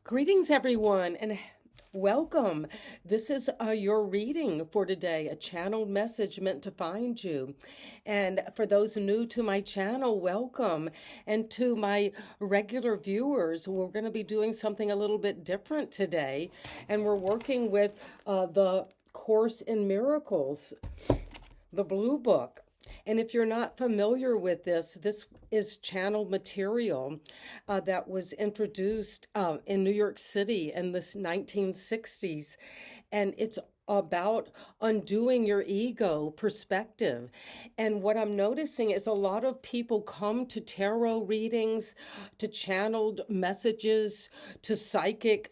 Greetings, everyone, and welcome. This is your reading for today, a channeled message meant to find you. And for those new to my channel, welcome. And to my regular viewers, we're going to be doing something a little bit different today. And we're working with the Course in Miracles, the Blue Book. And if you're not familiar with this is channeled material that was introduced in New York City in the 1960s. And it's about undoing your ego perspective. And what I'm noticing is a lot of people come to tarot readings, to channeled messages, to psychic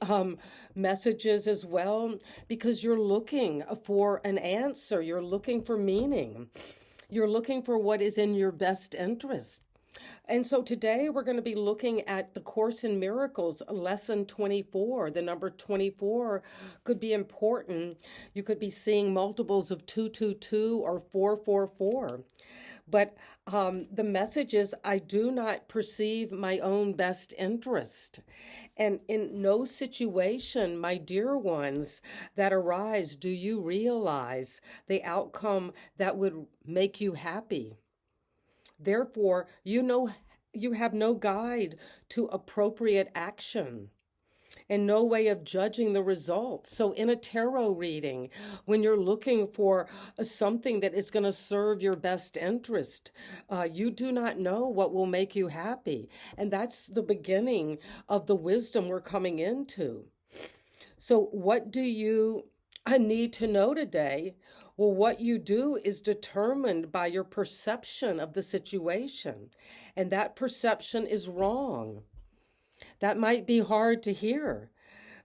messages as well, because you're looking for an answer, you're looking for meaning. You're looking for what is in your best interest. And so today we're going to be looking at the Course in Miracles, lesson 24. The number 24 could be important. You could be seeing multiples of 222 or 444. But the message is, I do not perceive my own best interest. And in no situation, my dear ones, that arise, do you realize the outcome that would make you happy. Therefore, you have no guide to appropriate action and no way of judging the results. So in a tarot reading, when you're looking for something that is going to serve your best interest, you do not know what will make you happy. And that's the beginning of the wisdom we're coming into. So what do you need to know today? Well, what you do is determined by your perception of the situation. And that perception is wrong. That might be hard to hear,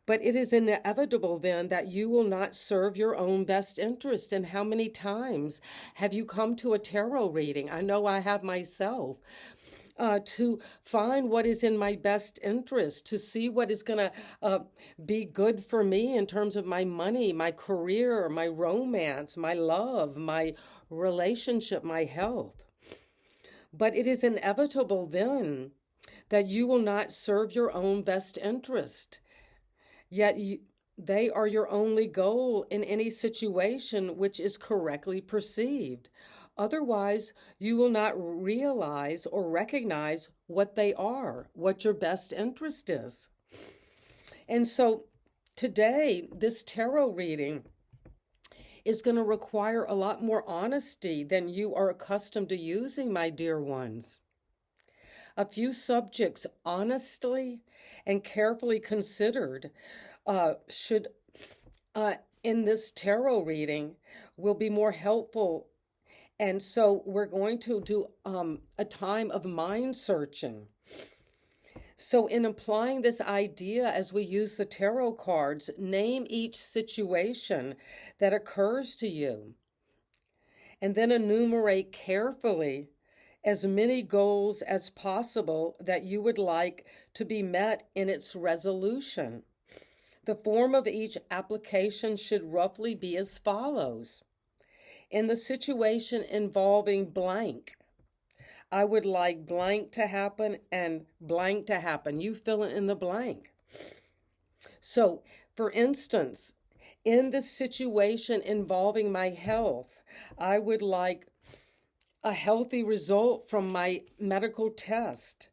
but it is inevitable then that you will not serve your own best interest. And how many times have you come to a tarot reading? I know I have myself. To find what is in my best interest, to see what is going to be good for me in terms of my money, my career, my romance, my love, my relationship, my health. But it is inevitable then that you will not serve your own best interest. Yet they are your only goal in any situation which is correctly perceived. Otherwise, you will not realize or recognize what they are, what your best interest is. And so today, this tarot reading is going to require a lot more honesty than you are accustomed to using, my dear ones. A few subjects honestly and carefully considered should in this tarot reading will be more helpful. And so we're going to do a time of mind searching. So in applying this idea as we use the tarot cards, name each situation that occurs to you, and then enumerate carefully as many goals as possible that you would like to be met in its resolution. The form of each application should roughly be as follows. In the situation involving blank, I would like blank to happen and blank to happen. You fill it in the blank. So, for instance, in the situation involving my health, I would like a healthy result from my medical test.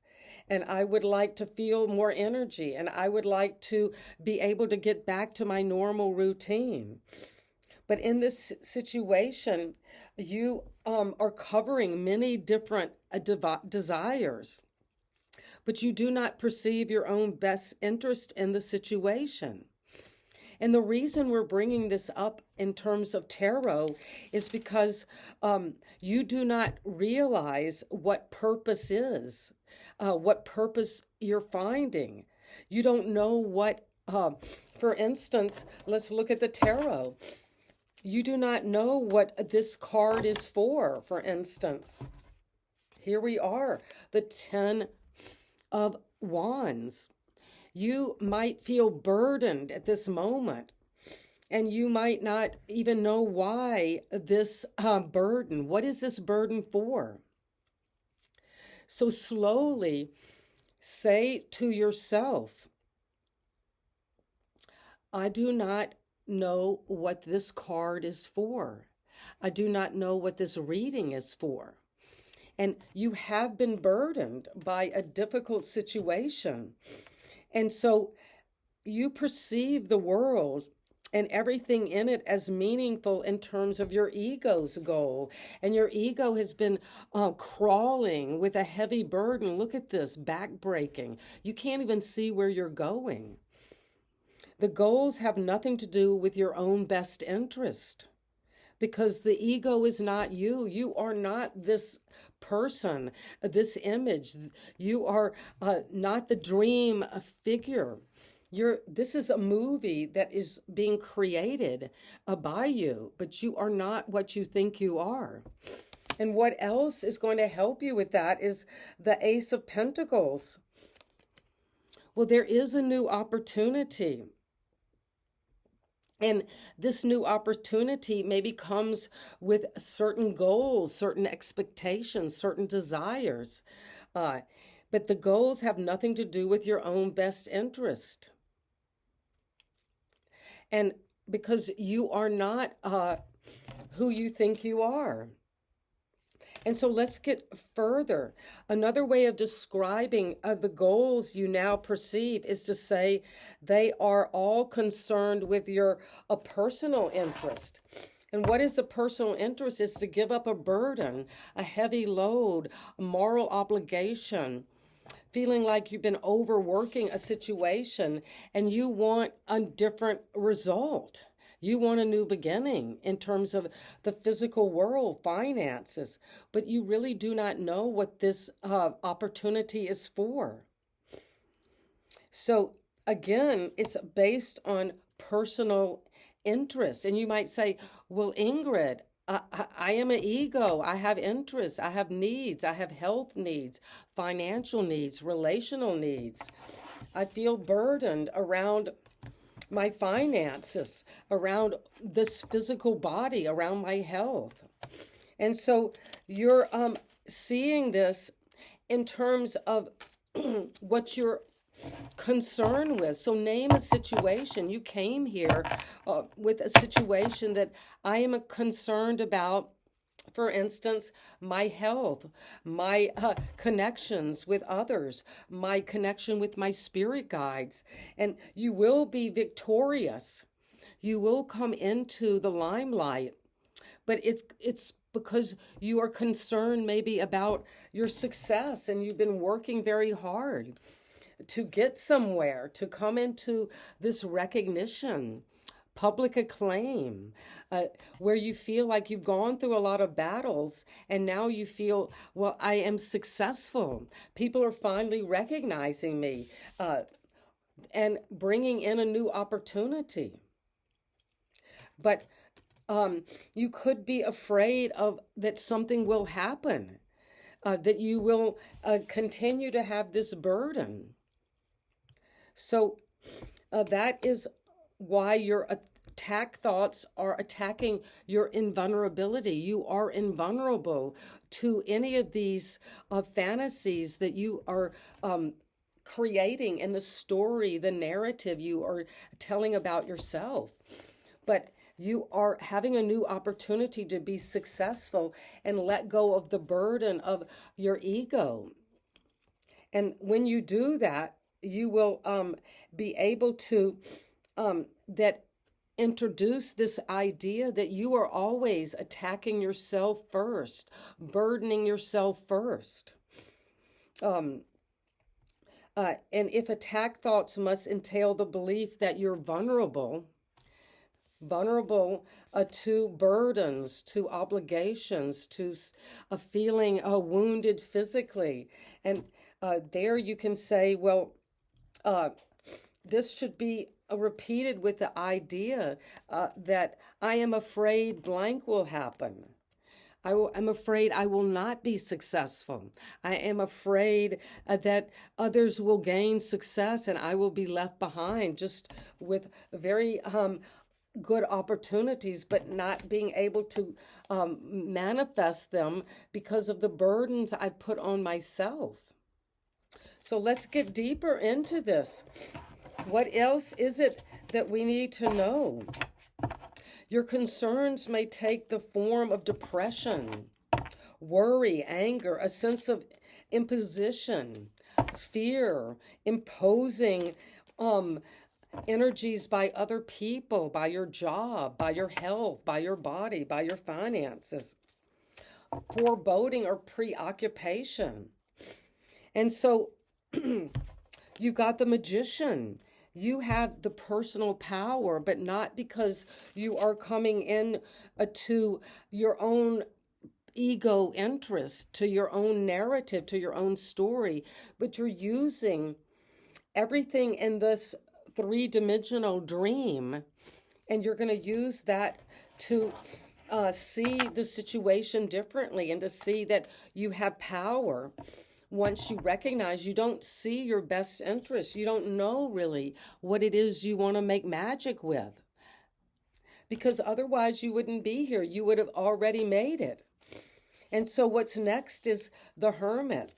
And I would like to feel more energy. And I would like to be able to get back to my normal routine. But in this situation, you are covering many different desires, but you do not perceive your own best interest in the situation. And the reason we're bringing this up in terms of tarot is because you do not realize what purpose is, what purpose you're finding. You don't know what, for instance, let's look at the tarot. You do not know what this card is for instance. Here we are, the 10 of Wands. You might feel burdened at this moment, and you might not even know why this burden. What is this burden for? So slowly say to yourself, I do not know what this card is for. I do not know what this reading is for. And you have been burdened by a difficult situation. And so you perceive the world and everything in it as meaningful in terms of your ego's goal. And your ego has been crawling with a heavy burden. Look at this, backbreaking. You can't even see where you're going. The goals have nothing to do with your own best interest, because the ego is not you. You are not this person, this image. You are not the dream figure. This is a movie that is being created by you, but you are not what you think you are. And what else is going to help you with that is the Ace of Pentacles. Well, there is a new opportunity. And this new opportunity maybe comes with certain goals, certain expectations, certain desires. But the goals have nothing to do with your own best interest. And because you are not who you think you are. And so let's get further. Another way of describing the goals you now perceive is to say they are all concerned with your personal interest. And what is a personal interest? Is to give up a burden, a heavy load, a moral obligation, feeling like you've been overworking a situation and you want a different result. You want a new beginning in terms of the physical world, finances, but you really do not know what this opportunity is for. So again, it's based on personal interest. And you might say, well, Ingrid, I am an ego. I have interests. I have needs. I have health needs, financial needs, relational needs. I feel burdened around my finances, around this physical body, around my health. And so you're seeing this in terms of what you're concerned with. So name a situation. You came here with a situation that I am concerned about. For instance, my health, my connections with others, my connection with my spirit guides. And you will be victorious. You will come into the limelight. But it's because you are concerned maybe about your success and you've been working very hard to get somewhere, to come into this recognition, public acclaim, where you feel like you've gone through a lot of battles and now you feel, well, I am successful. People are finally recognizing me and bringing in a new opportunity. But you could be afraid of that something will happen, that you will continue to have this burden. So that is why your attack thoughts are attacking your invulnerability. You are invulnerable to any of these fantasies that you are creating in the story, the narrative you are telling about yourself. But you are having a new opportunity to be successful and let go of the burden of your ego. And when you do that, you will be able to introduce this idea that you are always attacking yourself first, burdening yourself first. And if attack thoughts must entail the belief that you're vulnerable to burdens, to obligations, to a feeling wounded physically. And there you can say, well, this should be repeated with the idea that I am afraid blank will happen. I'm afraid I will not be successful. I am afraid that others will gain success and I will be left behind just with very good opportunities, but not being able to manifest them because of the burdens I put on myself. So let's get deeper into this. What else is it that we need to know. Your concerns may take the form of depression, worry, anger, a sense of imposition, fear, imposing energies by other people, by your job, by your health, by your body, by your finances, foreboding or preoccupation. And so you got the Magician. You have the personal power, but not because you are coming in to your own ego interest, to your own narrative, to your own story, but you're using everything in this three-dimensional dream, and you're going to use that to see the situation differently and to see that you have power. Once you recognize you don't see your best interest, you don't know really what it is you want to make magic with. Because otherwise you wouldn't be here. You would have already made it. And so what's next is the Hermit.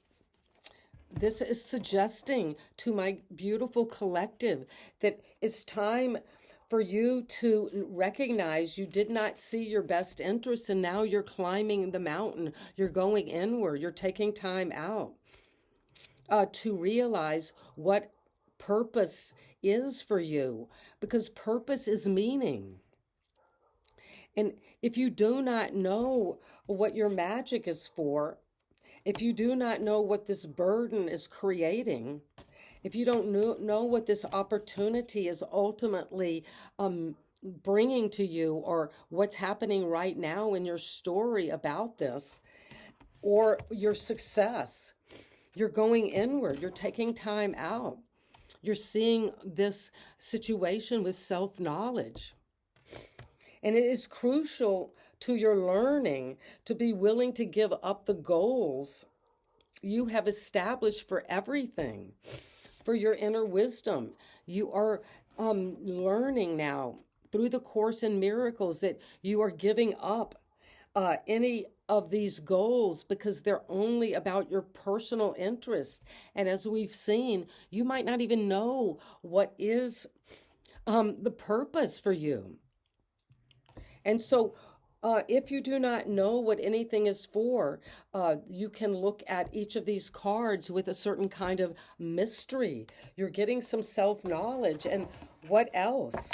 This is suggesting to my beautiful collective that it's time for you to recognize you did not see your best interests, and now you're climbing the mountain. You're going inward. You're taking time out to realize what purpose is for you, because purpose is meaning. And if you do not know what your magic is for, if you do not know what this burden is creating, if you don't know what this opportunity is ultimately bringing to you, or what's happening right now in your story about this, or your success, you're going inward, you're taking time out, you're seeing this situation with self-knowledge. And it is crucial to your learning to be willing to give up the goals you have established for everything, for your inner wisdom. You are learning now through the Course in Miracles that you are giving up any of these goals because they're only about your personal interest. And as we've seen, you might not even know what is the purpose for you. And so if you do not know what anything is for, you can look at each of these cards with a certain kind of mystery. You're getting some self-knowledge. And what else?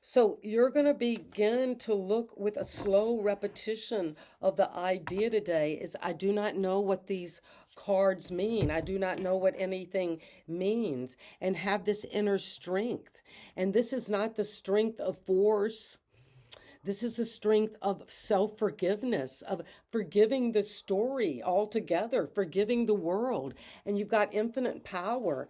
So you're going to begin to look with a slow repetition of the idea today is, I do not know what these cards mean. I do not know what anything means, and have this inner strength. And this is not the strength of force. This is the strength of self-forgiveness, of forgiving the story altogether, forgiving the world. And you've got infinite power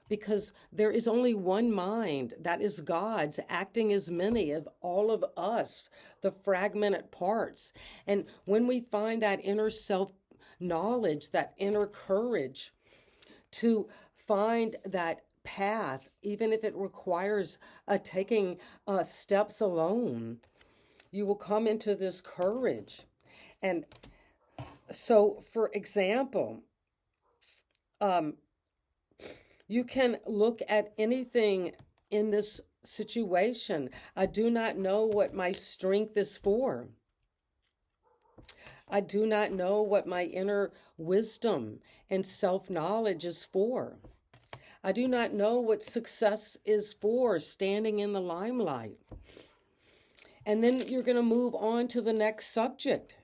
because there is only one mind, that is God's, acting as many of all of us, the fragmented parts. And when we find that inner self-knowledge, that inner courage to find that path, even if it requires taking steps alone, you will come into this courage. And so, for example, you can look at anything in this situation. I do not know what my strength is for. I do not know what my inner wisdom and self-knowledge is for. I do not know what success is for, standing in the limelight. And then you're going to move on to the next subject.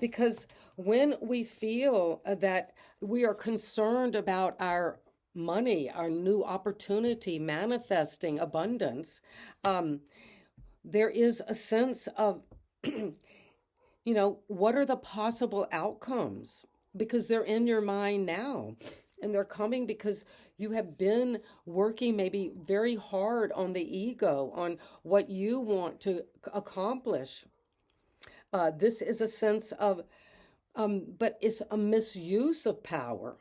Because when we feel that we are concerned about our money, our new opportunity, manifesting abundance, there is a sense of, what are the possible outcomes? Because they're in your mind now. And they're coming because you have been working maybe very hard on the ego, on what you want to accomplish. This is a sense of, but it's a misuse of power.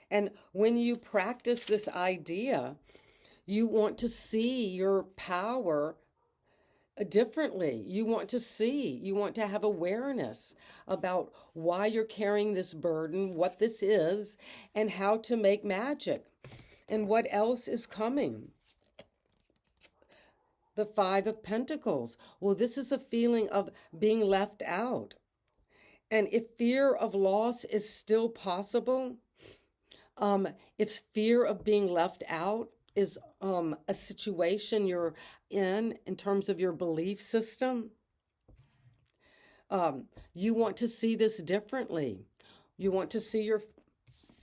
And when you practice this idea, you want to see your power differently. You want to have awareness about why you're carrying this burden, what this is, and how to make magic. And what else is coming? The Five of Pentacles. Well, this is a feeling of being left out. And if fear of loss is still possible, if fear of being left out is a situation you're in terms of your belief system, you want to see this differently. You want to see your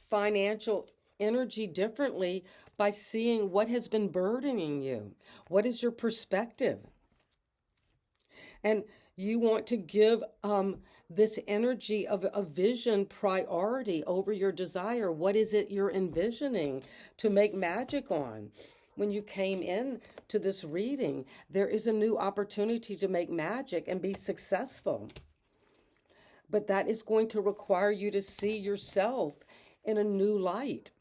financial energy differently by seeing what has been burdening you. What is your perspective? And you want to give this energy of a vision priority over your desire. What is it you're envisioning to make magic on? When you came in to this reading, there is a new opportunity to make magic and be successful. But that is going to require you to see yourself in a new light,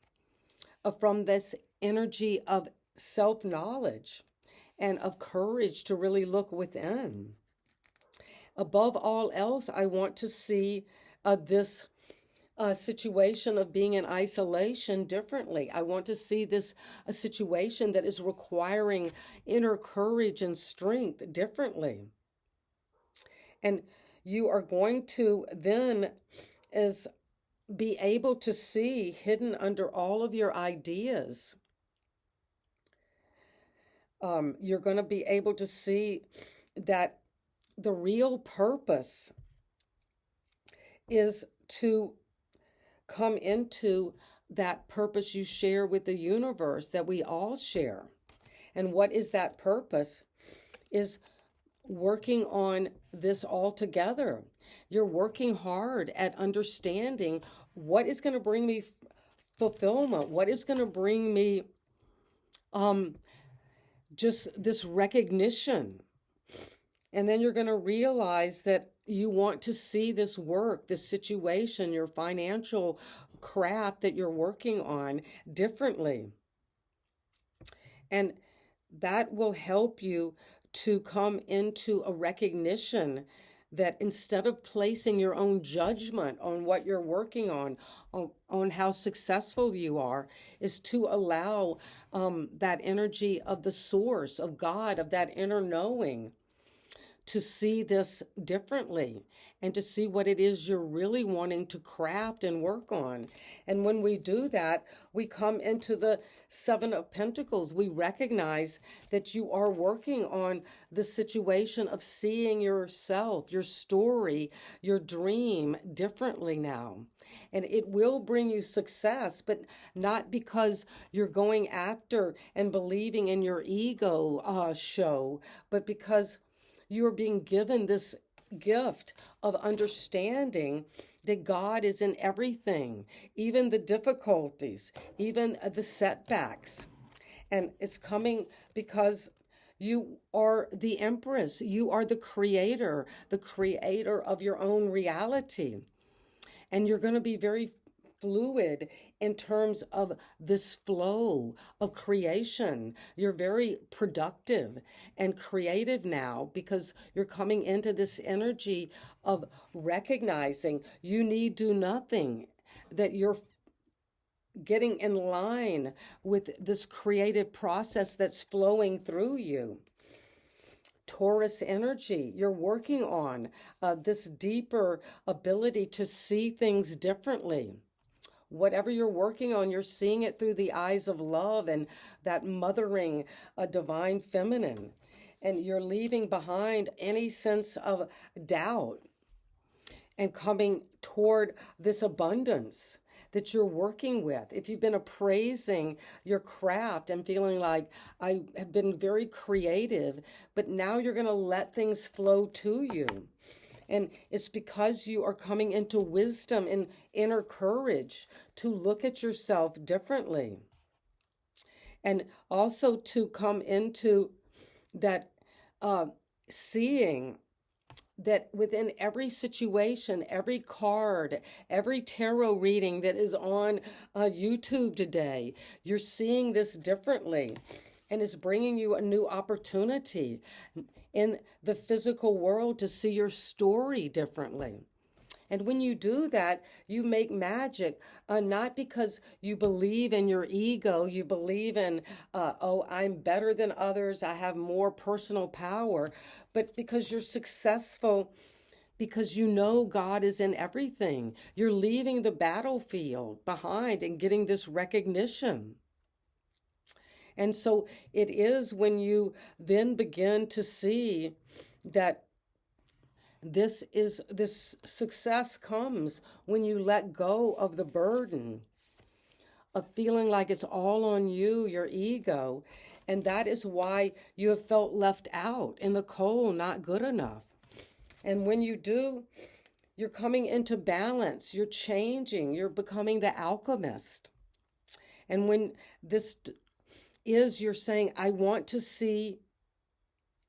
from this energy of self-knowledge and of courage to really look within. Above all else, I want to see this situation of being in isolation differently. I want to see this a situation that is requiring inner courage and strength differently. And you are going to then be able to see hidden under all of your ideas. You're going to be able to see that the real purpose is to come into that purpose you share with the universe, that we all share. And what is that purpose? Is working on this all together. You're working hard at understanding what is going to bring me fulfillment, what is going to bring me just this recognition. And then you're going to realize that you want to see this work, this situation, your financial craft that you're working on differently. And that will help you to come into a recognition that instead of placing your own judgment on what you're working on how successful you are, is to allow that energy of the source, of God, of that inner knowing, to see this differently and to see what it is you're really wanting to craft and work on. And when we do that, we come into the Seven of Pentacles. We recognize that you are working on the situation of seeing yourself, your story, your dream differently now. And it will bring you success, but not because you're going after and believing in your ego show, but because you're being given this gift of understanding that God is in everything, even the difficulties, even the setbacks. And it's coming because you are the Empress. You are the creator of your own reality. And you're going to be very fluid in terms of this flow of creation. You're very productive and creative now because you're coming into this energy of recognizing you need do nothing, that you're getting in line with this creative process that's flowing through you. Taurus energy, you're working on this deeper ability to see things differently. Whatever you're working on, you're seeing it through the eyes of love and that mothering, divine feminine. And you're leaving behind any sense of doubt and coming toward this abundance that you're working with. If you've been appraising your craft and feeling like I have been very creative, but now you're going to let things flow to you. And it's because you are coming into wisdom and inner courage to look at yourself differently. And also to come into that seeing that within every situation, every card, every tarot reading that is on YouTube today, you're seeing this differently. And it's bringing you a new opportunity in the physical world to see your story differently. And when you do that, you make magic, not because you believe in your ego, you believe in, oh, I'm better than others, I have more personal power, but because you're successful, because you know God is in everything. You're leaving the battlefield behind and getting this recognition. And so it is when you then begin to see that this success comes when you let go of the burden of feeling like it's all on you, your ego. And that is why you have felt left out in the cold, not good enough. And when you do, you're coming into balance, you're changing, you're becoming the alchemist. And when this is, you're saying, I want to see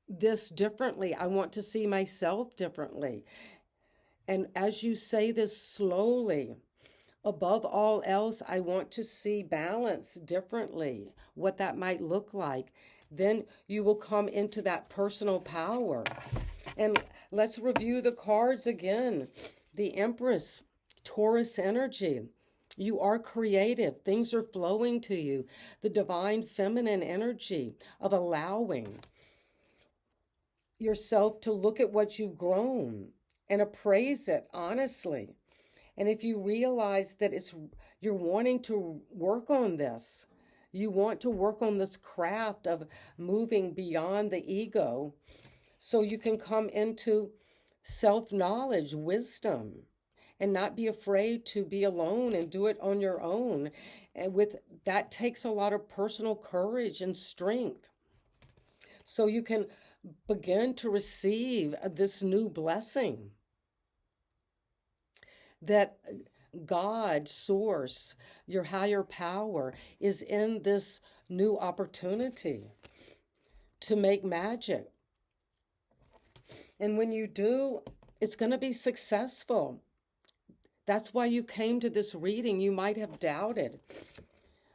this differently. I want to see myself differently. And as you say this slowly, above all else, I want to see balance differently, what that might look like. Then you will come into that personal power. And let's review the cards again. The Empress, Taurus energy. You are creative. Things are flowing to you. The divine feminine energy of allowing yourself to look at what you've grown and appraise it honestly. And if you realize that you're wanting to work on this, you want to work on this craft of moving beyond the ego so you can come into self-knowledge, wisdom, and not be afraid to be alone and do it on your own. And with that takes a lot of personal courage and strength. So you can begin to receive this new blessing that God, source, your higher power is in this new opportunity to make magic. And when you do, it's going to be successful. That's why you came to this reading. You might have doubted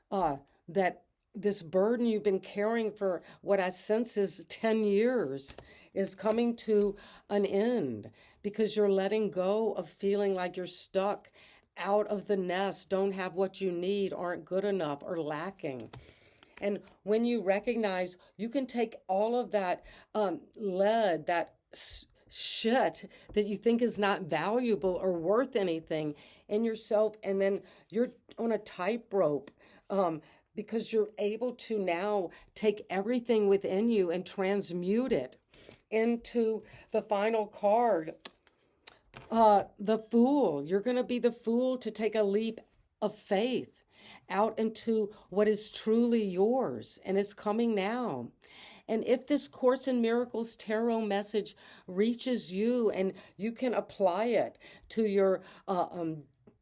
that this burden you've been carrying for what I sense is 10 years is coming to an end because you're letting go of feeling like you're stuck out of the nest, don't have what you need, aren't good enough, or lacking. And when you recognize you can take all of that lead, that shit that you think is not valuable or worth anything in yourself, and then you're on a tightrope because you're able to now take everything within you and transmute it into the final card, the Fool. You're going to be the Fool to take a leap of faith out into what is truly yours, and it's coming now. And if this Course in Miracles tarot message reaches you and you can apply it to your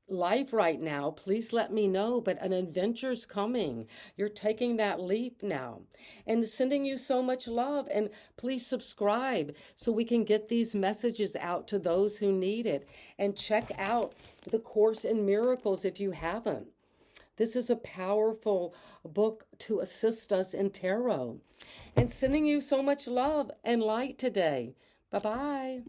life right now, please let me know. But an adventure's coming. You're taking that leap now. And sending you so much love. And please subscribe so we can get these messages out to those who need it. And check out the Course in Miracles if you haven't. This is a powerful book to assist us in tarot. And sending you so much love and light today. Bye-bye.